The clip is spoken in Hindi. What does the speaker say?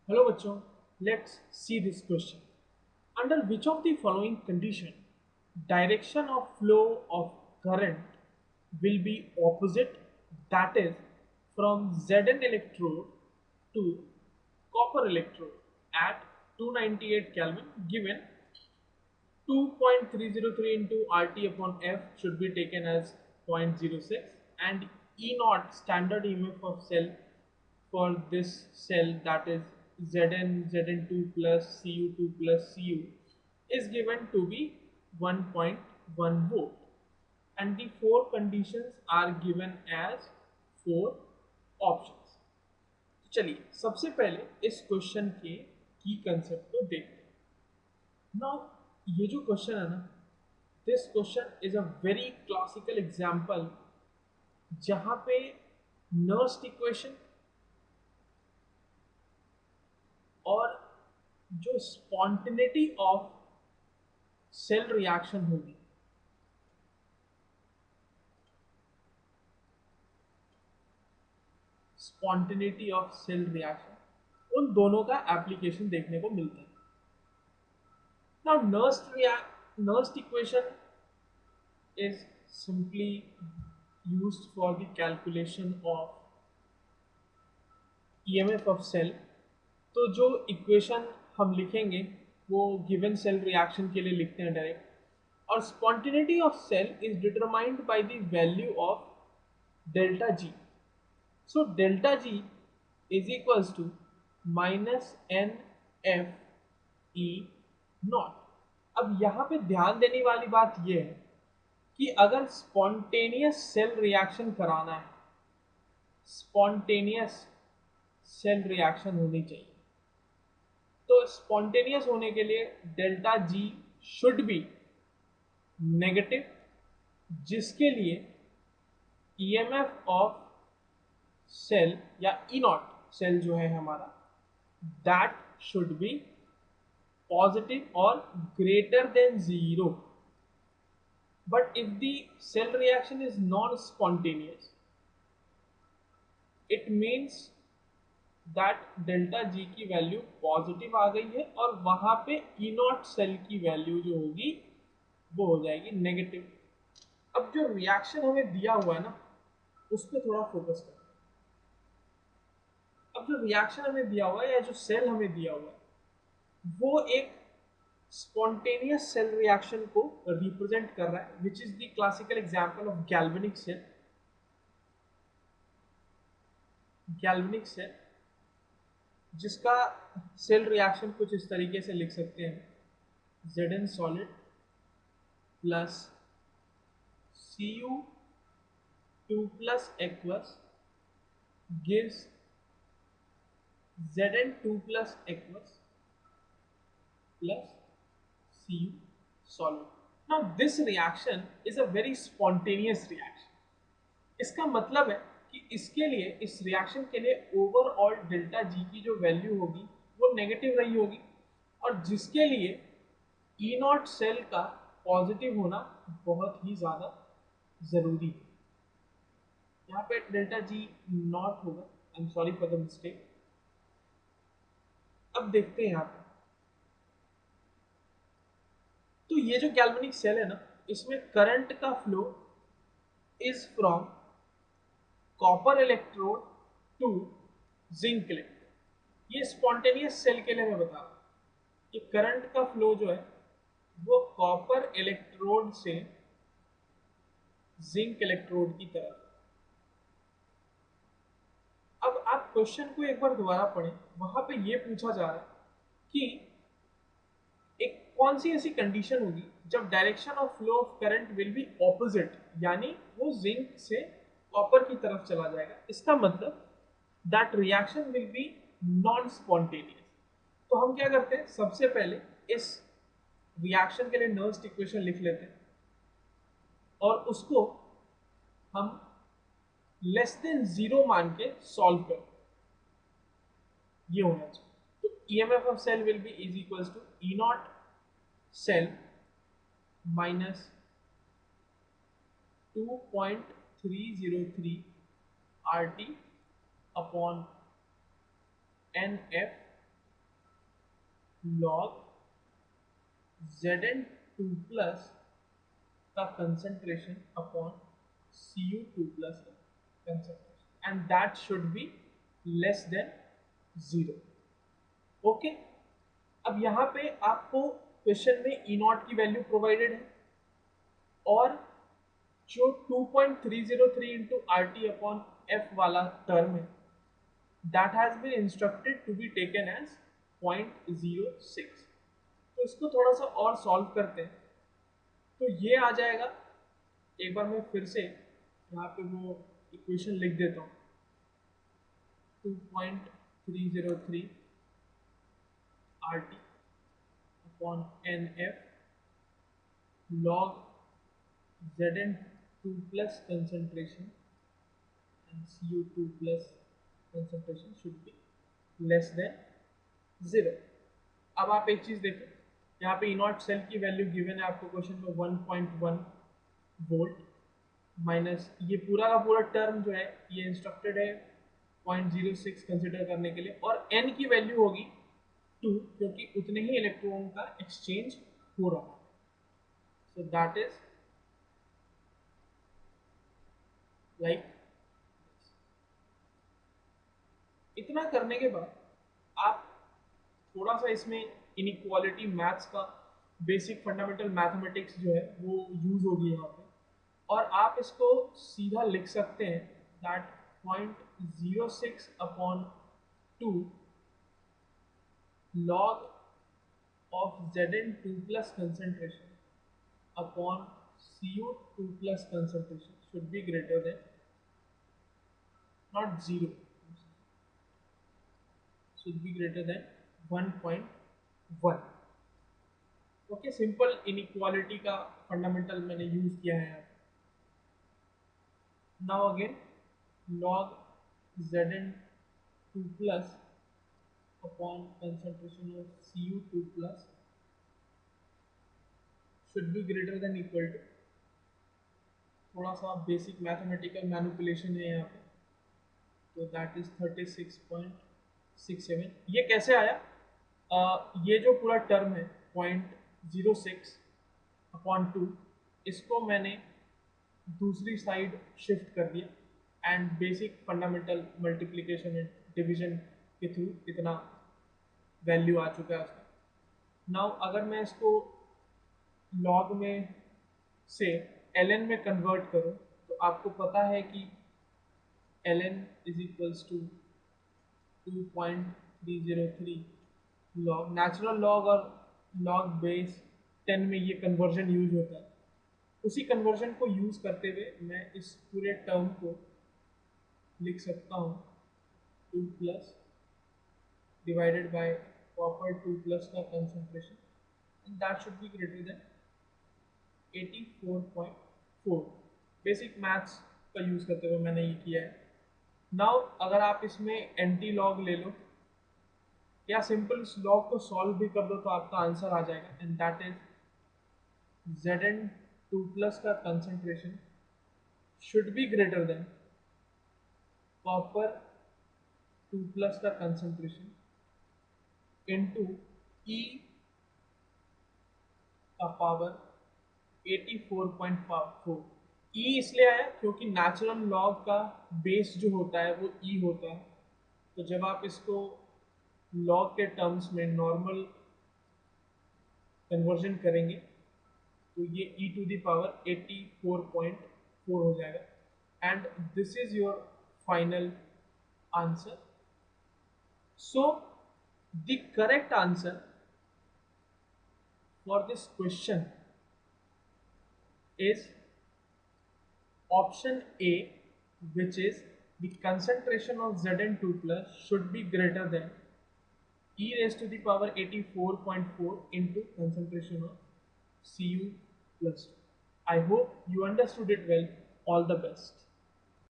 Hello बच्चों, let's see this question. Under which of the following condition direction of flow of current will be opposite, that is from Zn electrode to copper electrode at 298 Kelvin given 2.303 into RT upon F should be taken as 0.06 and E naught standard EMF of cell for this cell, that is Zn2 plus Cu2 plus Cu, is given to be 1.1 volt and the four conditions are given as four options. तो चलिए सबसे पहले इस क्वेश्चन के की कंसेप्ट को देखते हैं. नाउ ये जो क्वेश्चन है ना, this question is a very classical example जहां पे नर्स्ट इक्वेशन और जो स्पॉन्टेनिटी ऑफ सेल रिएक्शन होगी, स्पॉन्टेनिटी ऑफ सेल रिएक्शन, उन दोनों का एप्लीकेशन देखने को मिलता है. Now Nernst equation is simply used for the calculation of EMF of cell. तो जो इक्वेशन हम लिखेंगे वो गिवन सेल रिएक्शन के लिए लिखते हैं डायरेक्ट. और spontaneity of cell is determined by the value of delta G. So delta G is equals to minus n F E naught. अब यहाँ पे ध्यान देने वाली बात यह है कि अगर स्पॉन्टेनियस सेल रिएक्शन कराना है, स्पॉन्टेनियस सेल रिएक्शन होनी चाहिए, तो स्पॉन्टेनियस होने के लिए delta G should be negative, जिसके लिए ईएमएफ ऑफ सेल या ई नॉट सेल जो है हमारा, दैट शुड बी पॉजिटिव और greater than zero. But if the cell reaction is non-spontaneous, it means that delta G की वैल्यू पॉजिटिव आ गई है और वहां पे E नॉट सेल की वैल्यू जो होगी वो हो जाएगी नेगेटिव. अब जो रिएक्शन हमें दिया हुआ है ना, उस पर थोड़ा फोकस करें. अब जो रिएक्शन हमें दिया हुआ है या जो सेल हमें दिया हुआ है वो एक स्पॉन्टेनियस सेल रिएक्शन को रिप्रेजेंट कर रहा है, which is the classical example of galvanic cell. Galvanic cell जिसका सेल रिएक्शन कुछ इस तरीके से लिख सकते हैं, Zn solid plus Cu2 plus aqueous gives Zn2 plus aqueous plus Cu solid. Now this reaction is a very spontaneous reaction. इसका मतलब है कि इसके लिए, इस रिएक्शन के लिए ओवरऑल डेल्टा जी की जो वैल्यू होगी वो नेगेटिव रही होगी, और जिसके लिए ई नॉट सेल का पॉजिटिव होना बहुत ही ज़्यादा ज़रूरी है. यहाँ पे डेल्टा जी नॉट होगा, I am sorry for the mistake. अब देखते हैं यहाँ पे, तो ये जो गैल्वेनिक सेल है ना, इसमें करंट का flow is from copper electrode to zinc electrode. ये स्पॉन्टेनियस सेल के लिए मैं बता रहा हूँ कि करंट का फ्लो जो है वो कॉपर इलेक्ट्रोड से जिंक इलेक्ट्रोड की तरफ. अब आप क्वेश्चन को एक बार दोबारा पढ़ें, वहां पे ये पूछा जा रहा है कि एक कौन सी ऐसी कंडीशन होगी जब direction of flow of current will be opposite, यानी वो जिंक से कॉपर की तरफ चला जाएगा. इसका मतलब that reaction will be non spontaneous. तो हम क्या करते हैं, सबसे पहले इस रिएक्शन के लिए नर्स्ट इक्वेशन लिख लेते हैं और उसको हम लेस देन जीरो मान के सॉल्व करते हैं. ये होना चाहिए. तो EMF of cell will be is equals to E naught cell minus 2.303 RT upon NF log Zn2 plus का concentration upon Cu2 plus का concentration, and that should be less than 0. Okay, अब यहाँ पे आपको क्वेश्चन में ई नॉट की वैल्यू प्रोवाइडेड है और जो 2.303 into R T upon F वाला टर्म है that has been instructed to be taken as 0.06. तो इसको थोड़ा सा और सॉल्व करते हैं तो ये आ जाएगा. एक बार मैं फिर से यहाँ पे वो इक्वेशन लिख देता हूँ. 2.303 RT upon NF log Zn2 plus concentration and Cu2 plus concentration should be less than 0. अब आप एक चीज देखें, यहाँ पे E0 सेल की वैल्यू गिवन है आपको क्वेश्चन में 1.1 वोल्ट माइनस ये पूरा का पूरा टर्म जो है ये इंस्ट्रक्टेड है 0.06 कंसिडर करने के लिए और n की वैल्यू होगी 2 क्योंकि उतने ही इलेक्ट्रॉन का एक्सचेंज हो रहा है. सो दैट इज लाइक इतना करने के बाद आप थोड़ा सा इसमें इनइक्वालिटी मैथ्स का बेसिक फंडामेंटल मैथमेटिक्स जो है वो यूज होगी यहाँ पे और आप इसको सीधा लिख सकते हैं that 0.06 upon 2 log of Zn2 plus concentration upon Cu2 plus concentration should be greater than not 0 should be greater than 1.1. Okay, simple inequality का फंडामेंटल मैंने यूज किया है यहाँ. Now again log Zn2 plus upon concentration of Cu2 plus should be greater than equal to, थोड़ा सा बेसिक मैथमेटिकल मैनिपुलेशन है यहाँ पे, तो दैट इज 36.67. ये कैसे आया? ये जो पूरा टर्म है 0.06 अपॉन 2 इसको मैंने दूसरी साइड शिफ्ट कर दिया and basic fundamental multiplication and division के थ्रू इतना वैल्यू आ चुका है उसका. नाउ अगर मैं इसको लॉग में से ln में कन्वर्ट करूं तो आपको पता है कि ln is equals to 2.303 log. Natural log और लॉग बेस 10 में ये कन्वर्जन यूज होता है. उसी कन्वर्जन को यूज करते हुए मैं इस पूरे टर्म को लिख सकता हूँ 2 plus divided by copper 2 plus का concentration and that should be greater than 84.4. Basic maths का यूज करते हुए मैंने ये किया है. नाउ अगर आप इसमें एंटी लॉग ले लो या सिंपल इस लॉग को सॉल्व भी कर दो तो आपका आंसर आ जाएगा and that is Zn2 plus का concentration should be greater than copper 2 plus का कंसंट्रेशन इनटू E का पावर 84.4. E इसलिए आया क्योंकि नेचुरल लॉग का बेस जो होता है वो E होता है. तो जब आप इसको लॉग के टर्म्स में नॉर्मल कन्वर्जन करेंगे तो ये e टू द पावर 84.4 हो जाएगा and this is your final answer. So the correct answer for this question is option A, which is the concentration of Zn2 plus should be greater than e raised to the power 84.4 into concentration of Cu plus. I hope you understood it well. All the best.